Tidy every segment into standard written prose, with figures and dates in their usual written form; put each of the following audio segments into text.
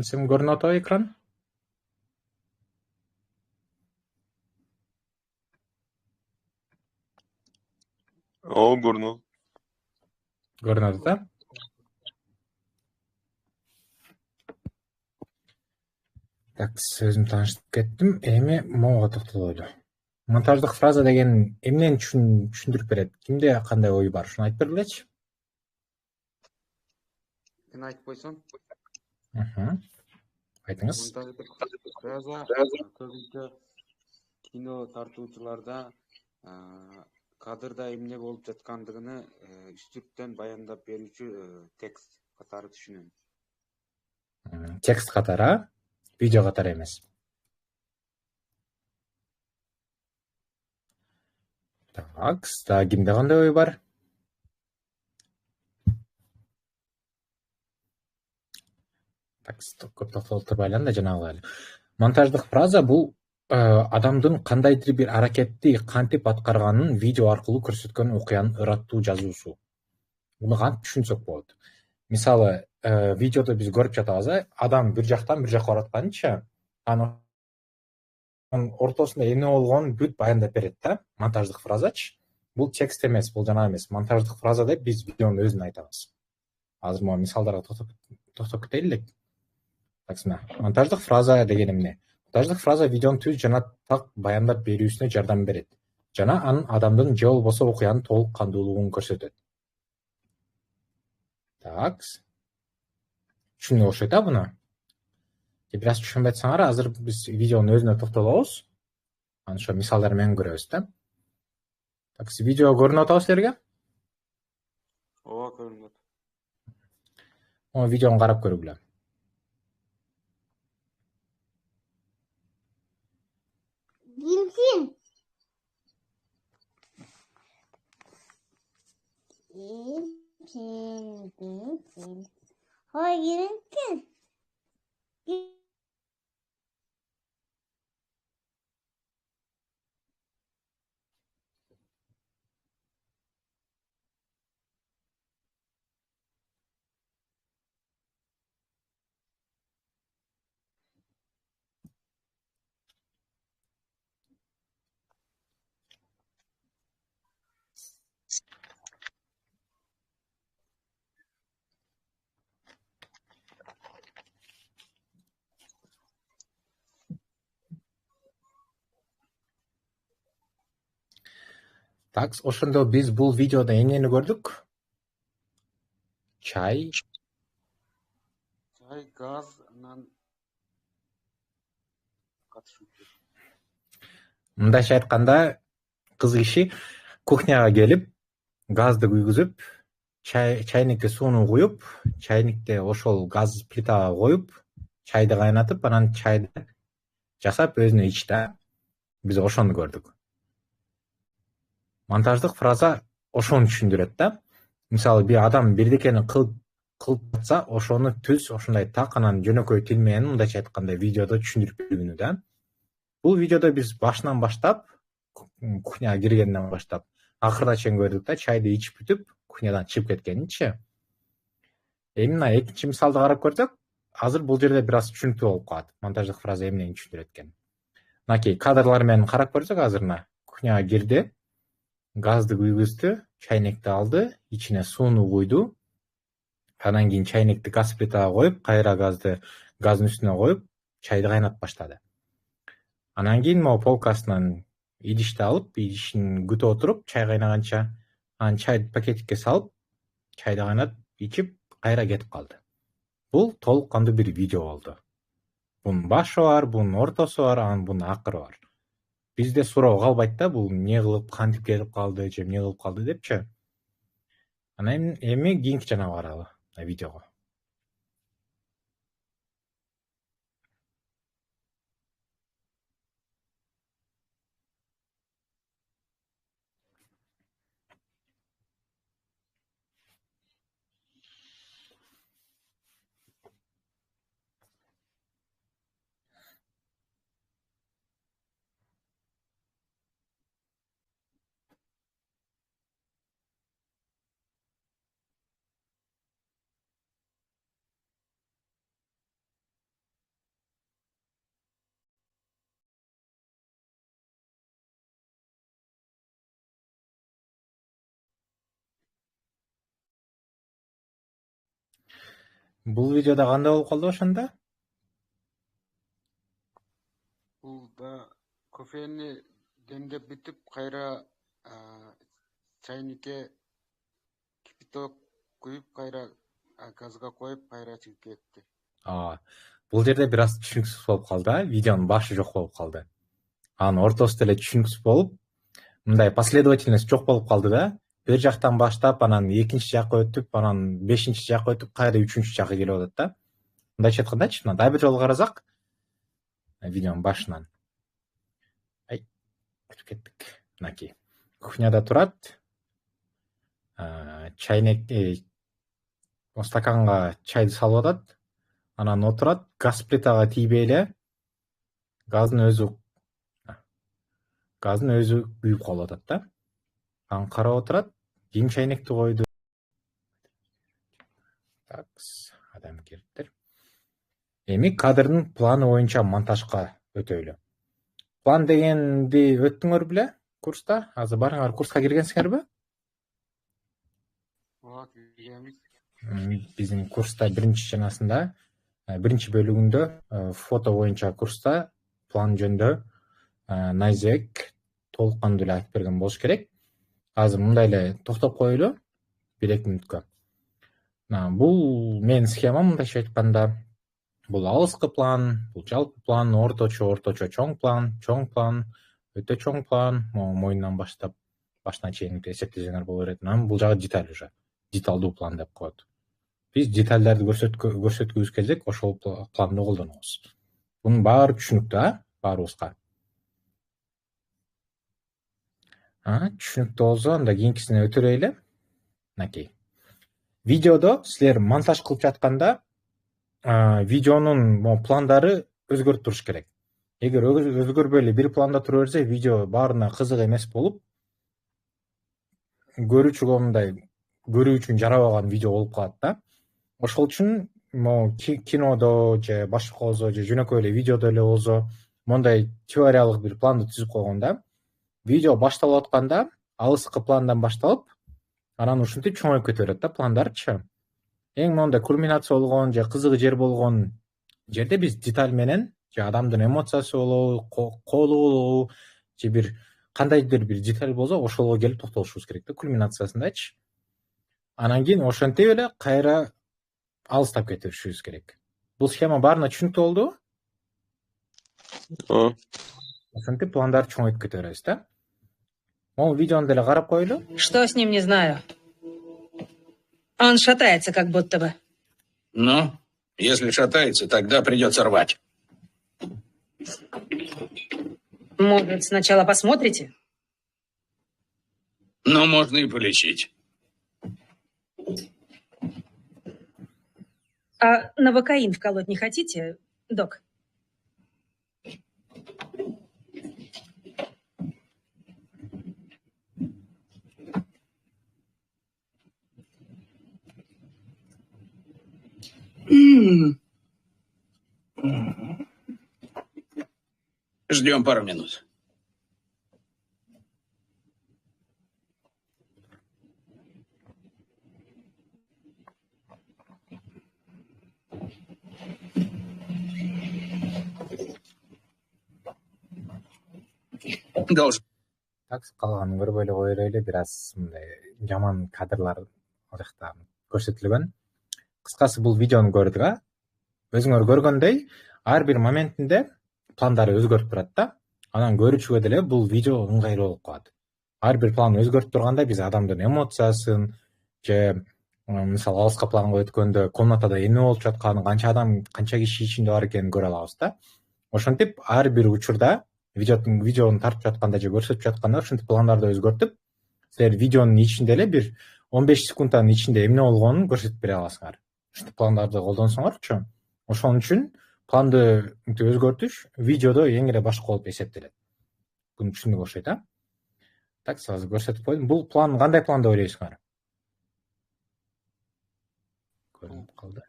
Сен көрүнүп атабы экран? Ооба көрүнөт. Көрүнүп атат, э? Так, өзүм тааныштырып кеттим. Эми могуга токтололу. Монтаждык фраза деген эмнени түшүндүрүп берет? Кимде кандай ой бар? Ушуну айтып бергилечи. Мен айтып койсом, Айтыңыз. монтаждык фраза көбүнчө кино тартуучуларда кадрда эмне болуп жаткандыгын үстүрттөн баяндап берүүчү текст катары түшүнөм. Текст катары, видео катары эмес. Так, дагы кимде кандай ой бар? Так, көп токтолуп турбайлы да жанагыга эле. Монтаждык фраза бул адамдын кандайдыр бир аракетти кантип аткарганын видео аркылуу көрсөткөн окуянын ыраттуу жазуусу. Буну кантип түшүнсөк болот? Мисалы, видеодо биз көрүп жатабыз, адам бир жактан бир жакка баратканчы, анын ортосунда эмне болгонун бүт баяндап берет да, монтаждык фразачы. Бул текст эмес, бул жанагы эмес. Монтаждык фраза деп биз видеонун өзүн айтабыз. Азыр могу мисалдарга токтоп кетели элек. Монтаждык фраза деген эмне? Монтаждык фраза видеонун түз жана так баяндап берүүсүнө жардам берет жана анын адамдын же болбосо окуянын толук кандуулугун көрсөтөт. Так. Түшүнүп окшойт, буну? Бир аз түшүнбөй атсаңар, азыр биз видеонун өзүнө токтолобуз. Анан ошо мисалдар менен көрөбүз да. Так, видео көрүнүп атабы силерге? Ооба, көрүнөт. Видеону карап көргүлө. Гимсин. Гимсин. Ой, гимсин. Так, ошондо биз бул видеодо эмнени көрдүк? Чай, Газ, анан катышуучу. мындайча айтканда, кыз киши кухняга келип, газды күйгүзүп, чайникке сууну куюп, чайникте ошол газ плитага коюп, чайды кайнатып, анан чайды жасап өзүнө ичти. Биз ошону көрдүк. Монтаждык фраза ошону түшүндүрөт да. Мисалы, бир адам бирдекени кылып жатса, ошону түз ошондой так анан жөнөкөй тил менен, мындайча айтканда, видеодо түшүндүрүп берүүнү да. Бул видеодо биз башынан баштап, кухняга киргенден баштап, акырына чейин көрдүк да, чайды ичип бүтүп, кухнядан чыгып кеткенинчи. Эми мына экинчи мисалды карап көрсөк, азыр бул жерде бир аз түшүнүктүү болуп калат. Монтаждык фраза эмнени түшүндүрөт экенин. Мынакей кадрлар менен карап көрсөк, азыр мына кухняга кирди, газды күйгүздү, чайникти алды, ичине сууну куйду. Анан кийин чайникти газ плитага коюп, кайра газдын үстүнө коюп, чайды кайнатып баштады. Анан кийин могу полкасынан идишти алып, идишин күтүп отуруп, чай кайнаганча, анан чайды пакетикке салып, чайды кайнатып, ичип, кайра кетип калды. Бул толук кандуу бир видео болду. Бунун башы бар, бунун ортосу бар, анан бунун акыры бар. Бизде суроо калбайт да, бул эмне кылып, кантип келип калды, же эмне кылып калды депчи. Анан эми кийинки жанагы карайлы видеого. Бул видеодо кандай болуп калды ошондо? Бул да кофени демдеп бүтүп, кайра чайникке кипяток куюп, кайра газга коюп, кайра чыгып кетти. Бул жерде бир аз түшүнүксүз болуп калды, видеонун башы жок болуп калды. Анын ортосу деле түшүнүксүз болуп, мындай последовательность жок болуп калды да. Бир жактан баштап, анан экинчи жакка өтүп, анан бешинчи жакка өтүп, кайра үчүнчү жакка келип атат да. Мындайча айткандачы, мына дагы бир жолу карасак, видеонун башынан. Өтүп кеттик. Мынакей. Кухняда турат. Чайнек, стаканга чайды салып атат. Анан отурат, газ плитага тийбей эле газдын өзү күйүп калып атат да. Анан карап отурат, кийин чайнекти койду. Адамгердер. Эми кадрдын планы боюнча монтажга өтөйлү. План дегенди өттүңөр беле курста? Азыр барыңар курска киргенсиңерби? Ооба, киргенбиз. Биздин курста биринчи бөлүгүндө фото боюнча курста план жөнүндө Найзек толук кандуу эле айтып берген болуш керек. Азыр мындай эле токтоп коелу 1-2 мүнөткө. Бул менин схемам, мындайча айтканда. Бул алыскы план, бул жалпы план, орточо чоң план, өтө чоң план, моюндан баштап башына чейин эсептесеңер боло берет. Анан бул жагы деталь уже. Деталдуу план деп коет. Биз детальдерди көрсөткүбүз келсек, ошол планды колдонобуз. Бунун баары түшүнүктүү, баарыбызга. Түшүнүктүү болсо, анда кийинкисине өтөлөйлү. Мынакей. Видеодо силер монтаж кылып жатканда видеонун пландары өзгөрүп туруш керек. Эгер өзгөрбөй эле бир планда тура берсе, видео баарына кызык эмес болуп, көрүүчүгө мындай көрүү үчүн жарабаган видео болуп калат да. Ошол үчүн кинодо же башкобузо же жөнөкөй эле видеодо эле болсо, мондай теориялык бир планды түзүп койгондо, видео башталып атканда алыскы пландан башталып, анан ушинтип чоңоюп кете берет да пландарчы. Эң мондай кульминация болгон же кызык жер болгон жерде биз деталь менен, же адамдын эмоциясы болобу, колу болобу, же бир кандайдыр бир деталь болсо, ошолго келип токтолушубуз керек да, кульминациясындачы. Анан кийин ошентип эле кайра алыстап кете беришибиз керек. Бул схема баарына түшүнүктүү болдубу? Ошентип пландарды чоңойтуп кете беребиз да. Могу видеону деле карап коелу. Что с ним, не знаю. Он шатается, как будто бы. Ну, если шатается, тогда придется рвать. Может, сначала посмотрите? Но можно и полечить. А новокаин вколоть не хотите, док? Ждем пару минут. Должен. Так, калганын көрбөй эле кое берели, бир аз мындай жаман кадрлар ал жакта көрсөтүлгөн. Кыскасы бул видеону көрдүк, өзүңөр көргөндөй, ар бир моментинде пландары өзгөрүп турат да. Анан көрүүчүгө деле бул видео ыңгайлуу болуп калат. Ар бир план өзгөрүп турганда биз адамдын эмоциясын же мисалы алыска планга өткөндө комнатада эмне болуп жатканын, канча адам, канча киши ичинде бар экенин көрө алабыз да. Ошентип ар бир учурда видеону тартып жатканда же көрсөтүп жатканда ушинтип пландарды өзгөртүп, силер видеонун ичинде эле бир 15 секундтан ичинде эмне болгонун көрсөтүп бере аласыңар. Ушинтип пландарды колдонсоңорчу, ошон үчүн планды өзгөртүш видеодо эң эле башкы болуп эсептелет. Буну түшүнүк окшойт, Так, азыр көрсөтүп койдум. Бул план кандай план деп ойлойсуңар? Көрүнүп калды.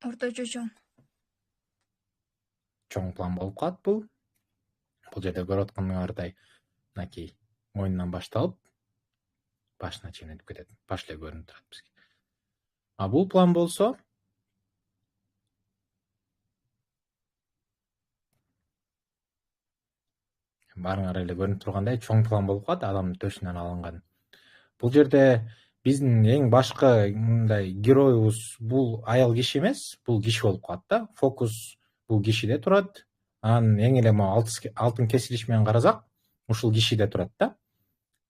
Орточо чоң. Чоң план болуп калат бул. Бул жерде көрүп атканыңардай, мынакей моюндан башталып, башына чейин өтүп кетет. Баш эле көрүнүп турат бизге. А бул план болсо баарыңар эле көрүнүп тургандай чоң план болуп калат, адамдын төшүнөн алынган. Бул жерде биздин эң башкы мындай героюбуз бул аял киши эмес, бул киши болуп калат да. Фокус бул кишиде турат. Анан эң эле алтын кесилиш менен карасак, ушул кишиде турат да.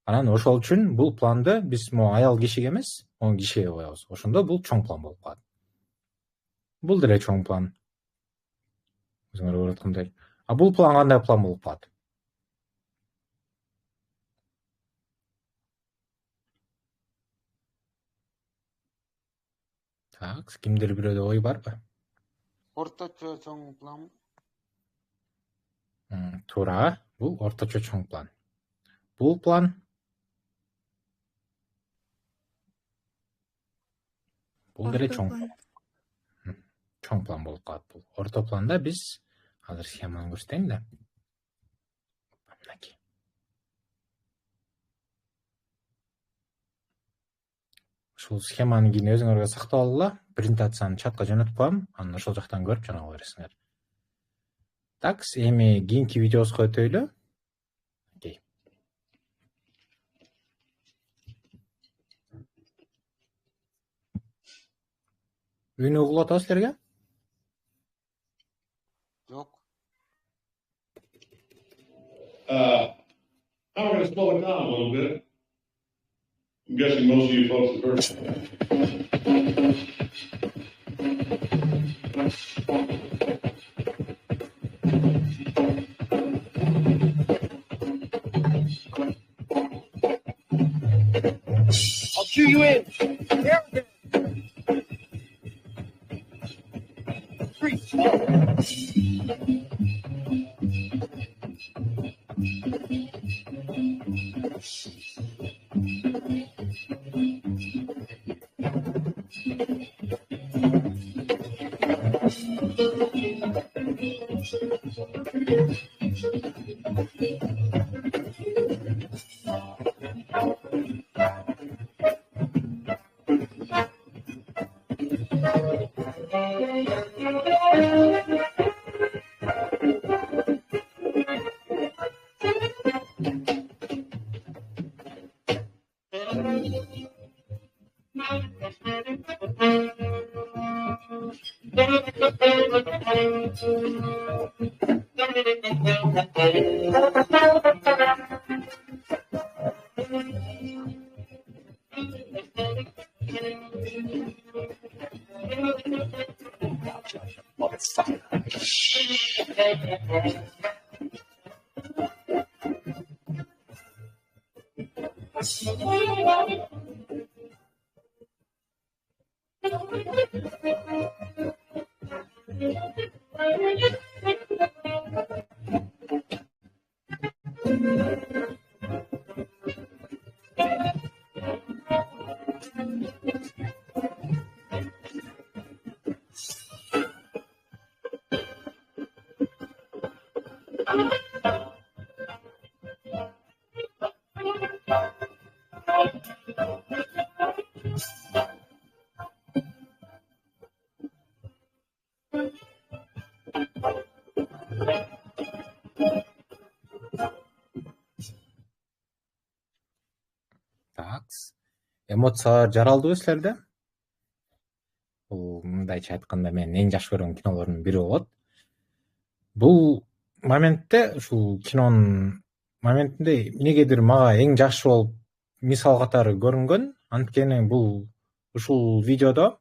Анан ошол үчүн бул планды биз могу аял кишиге эмес, могу кишиге коебуз. Ошондо бул чоң план болуп калат. Бул деле чоң план. Өзүңөр көрүп аткандай. А бул план кандай план болуп калат? Так, кимдир бирөөдө ой барбы? Орточо чоң план. Туура, бул орточо чоң план. Бул план бул деле чоң план. Чоң план болуп калат бул. Орто планда биз азыр схеманы көрсөтөйүн да. Мынакей. Ушул схеманы кийин өзүңөргө сактап алгыла, презентацияны чатка жөнөтүп коем, анан ошол жактан көрүп жана ала бересиңер. Так, эми кийинки видеобузга өтөйлү. Окей. Үнү угулуп атабы силерге? Жок. Now we're going to slow it down a little bit. I'm guessing most of you folks have heard. I'll cue you in. There we go. 3. Так. Эмоциялар жаралдыбы силерде? Бул мындайча айтканда менин эң жакшы көргөн кинолордун бири болот. Бул моментте, ушул кинонун моментинде эмнегедир мага эң жакшы болуп мисал катары көрүнгөн, анткени бул ушул видеодо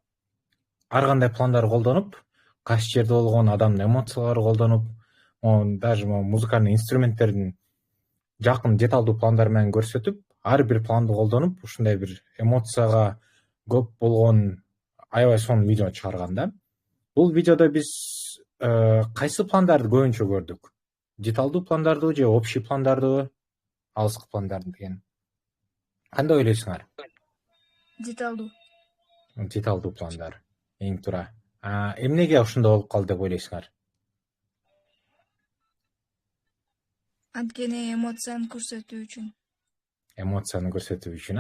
ар кандай пландар колдонуп, кайсы жерде болгон адамдын эмоциялары колдонуп, даже музыкальный инструменттердин жакын деталдуу пландар менен көрсөтүп, ар бир планды колдонуп, ушундай бир эмоцияга көп болгон аябай сонун видео чыгарган да. Бул видеодо биз кайсы пландарды көбүнчө көрдүк? Деталдуу пландарды же общий пландарды, алыскы пландарды деген? Кандай ойлойсуңар? Деталдуу. Деталдуу пландар. Эң туура. Эмнеге ошондой болуп калды деп ойлойсуңар? Анткени эмоцияны көрсөтүү үчүн. Эмоцияны көрсөтүү үчүн,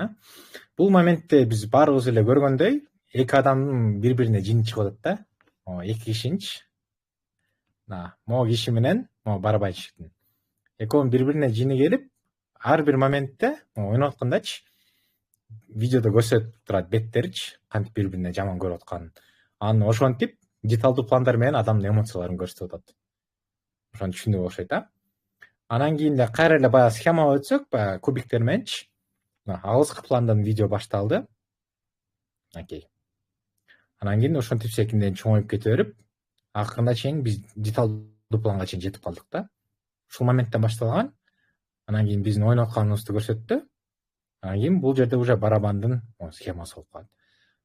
Бул моментте биз баарыбыз эле көргөндөй, эки адамдын бири-бирине жини чыгып атат да. Эки кишинчи. Могу киши менен могу барабанщиктин. Экөөнүн бири-бирине жини келип, ар бир моментте ойноп аткандачы видеодо көрсөтүп турат беттеричи, кантип бири-бирине жаман көрүп атканын. Анан ошентип деталдуу пландар менен адамдын эмоцияларын көрсөтүп атат. Ошону түшүндүк окшойт да. Анан кийин эле кайра эле баягы схемага өтсөк, баягы кубиктер мененчи. Алыскы пландан видео башталды. Окей. Анан кийин ошентип секинден чоңоюп кете берип, акырына чейин биз деталдуу планга чейин жетип калдык да. Ушул моменттен башталган. Анан кийин биздин ойноп атканыбызды көрсөттү. Анан кийин бул жерде уже барабандын схемасы болуп калат.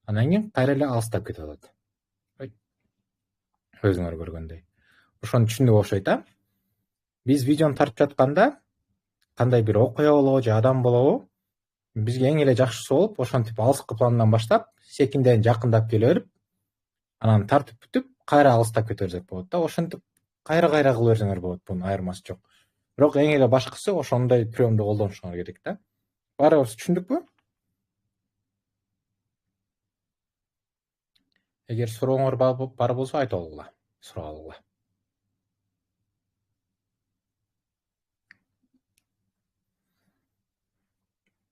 Анан кийин кайра эле алыстап кетип атат. Өзүңөр көргөндөй. Ошону түшүндүк окшойт да. Биз видеону тартып жатканда кандай бир окуя болобу же адам болобу, бизге эң эле жакшысы болуп, ошентип алыскы пландан баштап, секинден жакындап келе берип, анан тартып бүтүп, кайра алыстап кете берсек болот да. Ошентип кайра кыла берсеңер болот, бунун айырмасы жок. Бирок эң эле башкысы ошондой приемду колдонушуңар керек да. Баарыбыз түшүндүкпү? Эгер сурооңор бар болсо айта алгыла, сурап алгыла.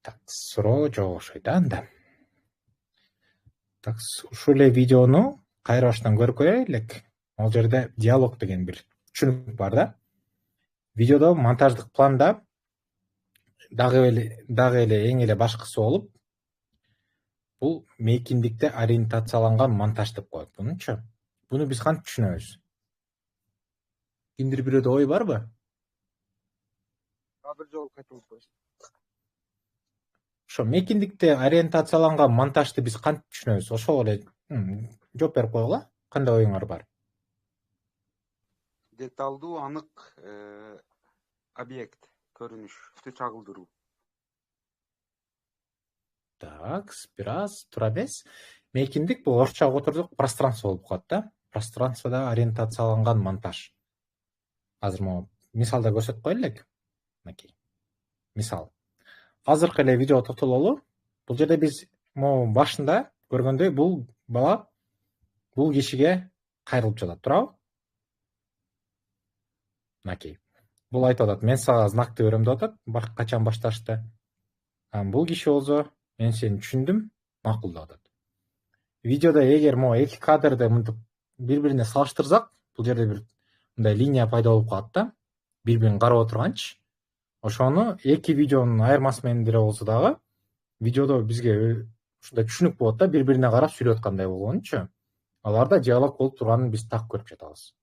Так, суроо жок окшойт да анда. Так, ушул эле видеону кайра баштан көрүп көрөй элек. Ал жерде диалог деген бир түшүнүк бар да. Видеодо монтаждык планда дагы эле эң эле башкысы болуп, бул мейкиндикте ориентацияланган монтаж деп коет бунучу. Буну биз кантип түшүнөбүз? Кимдир бирөөдө ой барбы? Бир жолу кайтып коюш. Ошо мейкиндикте ориентацияланган монтажды биз кантип түшүнөбүз? Ошого эле жооп берип койгула. Кандай оюңар бар? Деталдуу, анык объект, көрүнүштү чагылдыруу. Так, бир аз тура бес. Мейкиндик бул орусча отурдук пространство болуп калат да. Пространствода ориентацияланган монтаж. Азыр могу мисалда көрсөтүп коелу элек. Окей. Мисал. Азыркы эле видеого токтололу. Бул жерде биз могу башында көргөндөй бул бала бул кишиге кайрылып жатат, туурабы? Окей. Бул айтып атат, мен сага знакты берем деп атат, качан башташты. Бул киши болсо, мен сени түшүндүм, макул деп атат. Видеодо эгер могу эки кадрды мынтип бири-бирине салыштырсак, бул жерде бир мындай линия пайда болуп калат да, бири-бирин карап отурганчы. Ошону эки видеонун айырмасы менен деле болсо дагы, видеодо бизге ушундай түшүнүк болот да, бири-бирине карап сүйлөп аткандай болгончу. Аларда диалог болуп турганын биз так көрүп жатабыз.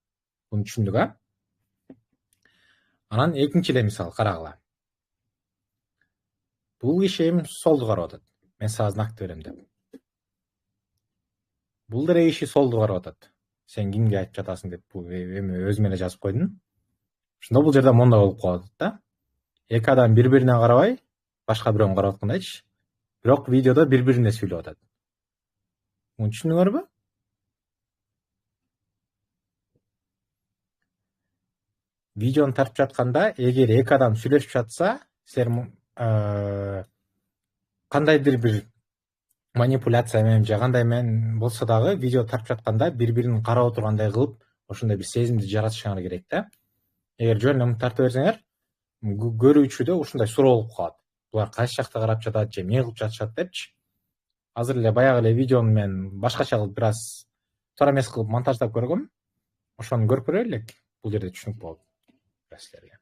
Буну түшүндүк, а? Анан экинчи эле мисал карагыла. Бул киши эми солду карап атат. Мен сага знакты берем деп. Бул деле киши солду карап атат. Сен кимге айтып жатасың деп, бул эми өзүм эле жазып койдум. Ошондо бул жерде мондай болуп калат да. Эки адам бири-бирине карабай, башка бирөөнү карап аткандайчы. Бирок видеодо бири-бирине сүйлөп атат. Муну түшүндүңөрбү? Видеону тартып жатканда, эгер эки адам сүйлөшүп жатса, силер кандайдыр бир манипуляция менен же кандай менен болсо дагы видео тартып жатканда бири-бирин карап отургандай кылып, ошондой бир сезимди жаратышыңар керек да. Эгер жөн эле тартып берсеңер, көрүүчүдө ушундай суроо болуп калат. Булар кайсы жакта карап жатат же эмне кылып жатышат депчи. Азыр эле баягы эле видеону мен башкача кылып бир аз туура эмес кылып монтаждап көргөм. Ошону көрүп көрөйлү элек. Бул жерде түшүнүк болот силерге.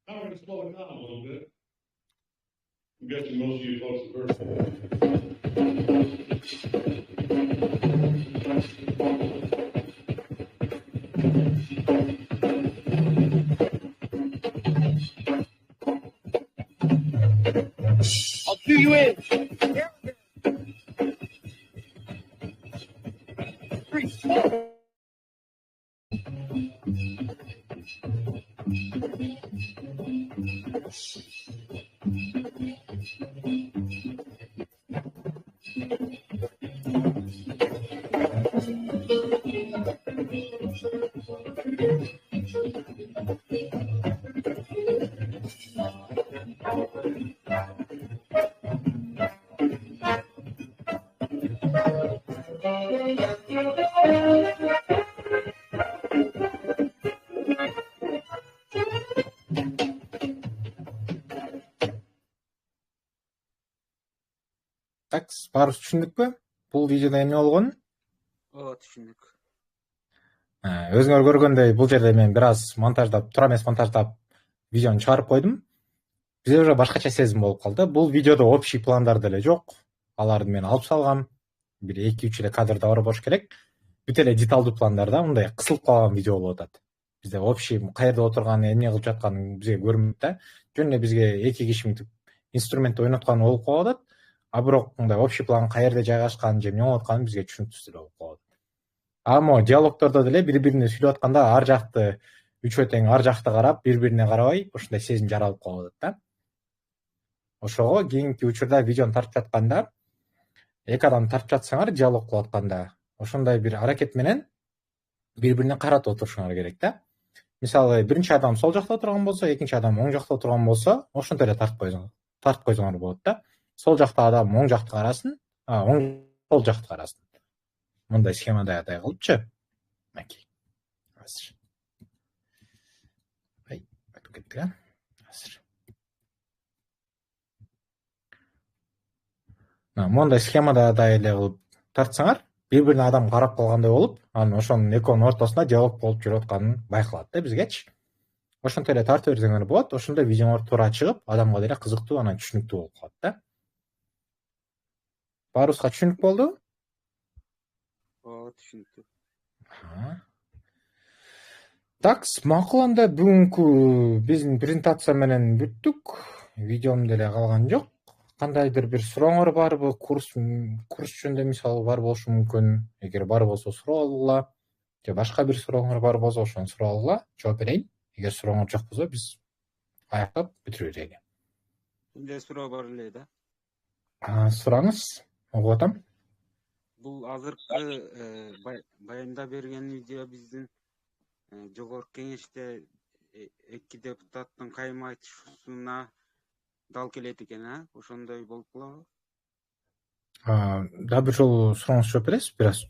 I'm going to slow it down a little bit. I'm guessing most of you folks have heard. I'll do you in. Так, баарыбыз түшүндүкпү? Бул видеодо эмне болгонун? Ооба, түшүндүк. Өзүңөр көргөндөй бул жерде мен бир аз монтаждап, туура эмес монтаждап видеону чыгарып койдум. Бизде уже башкача сезим болуп калды. Бул видеодо общий пландар деле жок. Аларды мен алып салгам. Бир 2-3 эле кадрда бар болуш керек. Бүт эле деталдуу пландарда мындай кысылып калган видео болуп атат. Бизде общий каерде отурганын, эмне кылып жатканын бизге көрүнбөйт да. Жөн эле бизге 2 киши мынтип инструментти ойноткан болуп калып атат. А бирок мындай общий план каерде жайгашкан же эмне болуп атканы бизге түшүнүктүүс эле болуп калат. Amo диалогтордо деле бири-бирине сүйлөп атканда ар жакты үчөө тең ар жакты карап, бири-бирине карабай, ушундай сезим жаралып калып атат да. Ошого кийинки учурда видеону тартып жатканда, эки адам тартып жатсаңар, диалог кылып атканда, ошондой бир аракет менен бири-бирине каратып отурушуңар керек да. Мисалы, биринчи адам сол жакта отурган болсо, экинчи адам оң жакта отурган болсо, ошентип эле тартып койсоңор болот да. Сол жакта адам оң жакты карасын, оң сол жакты карасын. Мындай схемада атай кылыпчы. Макей. Азыр. Ай, өтүп кеттик, азыр. Мондай схемада атай эле кылып тартсаңар, бири-бирине адам карап калгандай болуп, анан ошонун экөөнүн ортосунда диалог болуп жүрүп атканы байкалат да бизгечи. Ошентип эле тартып берсеңер болот, ошондо видеоңор туура чыгып, адамга деле кызыктуу, анан түшүнүктүү болуп калат да. Баарыбызга түшүнүк болду? Ооба, түшүнүктүү. Так, макул анда бүгүнкү биздин презентация менен бүттүк. Видеом деле калган жок. Кандайдыр бир сурооңор барбы? Курс жөнүндө мисалы бар болушу мүмкүн. Эгер бар болсо суроо алгыла. Же башка бир сурооңор бар болсо ошону суроо алгыла. Жооп берейин. Эгер сурооңор жок болсо биз аяктап бүтүрө берели. Эмне суроо бар эле да? Сураңыз. Угуп атам. Бул азыркы баянда берген видео биздин жогорку кеңеште эки депутаттын кайым айтышуусуна дал келет экен, ошондой болуп калабы? Да бир жолу сурооңузду жооп бересиз? Бир аз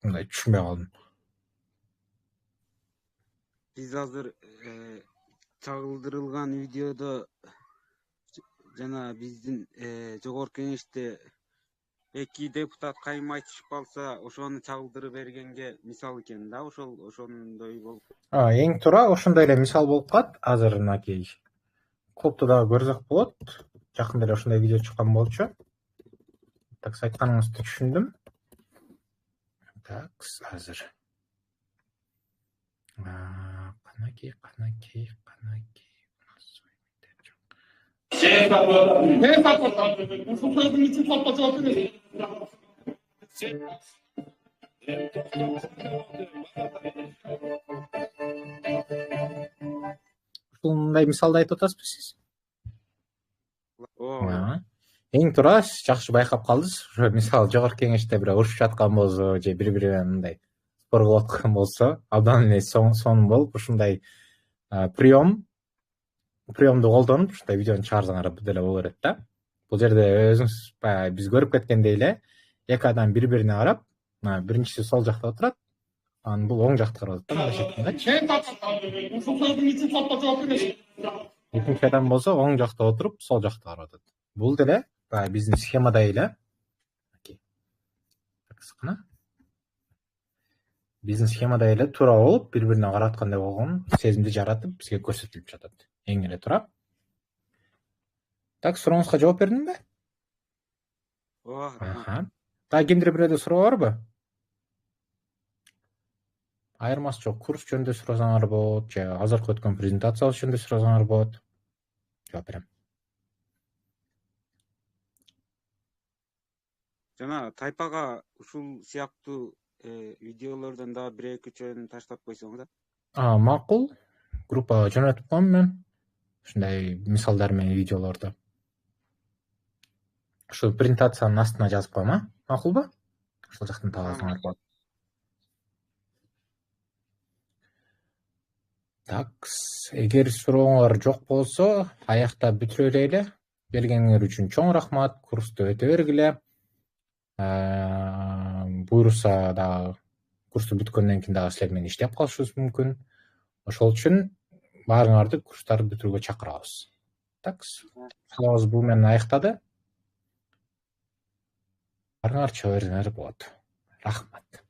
мындай түшүнбөй калдым. Биз азыр чагылдырылган видеодо жана биздин жогорку кеңеште эки депутат кайым айтышып калса, ошону чагылдырып бергенге мисал экен да, ошондой болуп. Эң туура ошондой эле мисал болуп калат. Азыр мынакей клубту дагы көрсөк болот. Жакында эле ошондой видео чыккан болчу. Так, айтканыңызды түшүндүм. Так, азыр. Канакей. Ушундай мисалды айтып атасызбы сиз? Ооба. Эң туура, жакшы байкап калдыңыз. Ошо мисалы жогорку кеңеште бирөө урушуп жаткан болсо, же бири-бири менен мындай спор кылып аткан болсо, абдан эле сонун болуп, ушундай приемду колдонуп, ушундай видеону чыгарсаңар деле боло берет да. Бул жерде өзүңүз баягы биз көрүп кеткендей эле эки адам бири-бирине карап, биринчиси сол жакта отурат, анан бул оң жакта карап атат да. Экинчи адам болсо оң жакта отуруп, сол жакта карап атат. Бул деле баягы биздин схемадай эле. Биздин схемадай эле туура болуп, бири-бирине карап аткандай болгон сезимди жаратып, бизге көрсөтүлүп жатат. Эң эле туура. Так, сурооңузга жооп бердимби? Ооба. Дагы кимдир бирөөдө суроо барбы? Айырмасы жок. Курс жөнүндө сурасаңар болот, же азыркы өткөн презентациябыз жөнүндө сурасаңар болот. Жооп берем. Жана тайпага ушул сыяктуу видеолордон дагы бир-эки үчөөнү таштап койсоң да. Макул. Группага жөнөтүп коем мен. Ушундай мисалдар менен видеолорду. Ушул презентациянын астына жазып коем, макулбу? Ошол жактан таап алсаңар болот. Так, эгер сурооңор жок болсо, аякта бүтүрө элели. Келгениңер үчүн чоң рахмат. Курсту өтө бергиле. буюрса дагы курсту бүткөндөн кийин дагы силер менен иштеп калышыбыз мүмкүн. Ошол үчүн баарыңарды курстарды бүтүрүүгө чакырабыз. Так, сурообуз бул менен аяктады. Баарыңар чыга бериңер болот. Рахмат.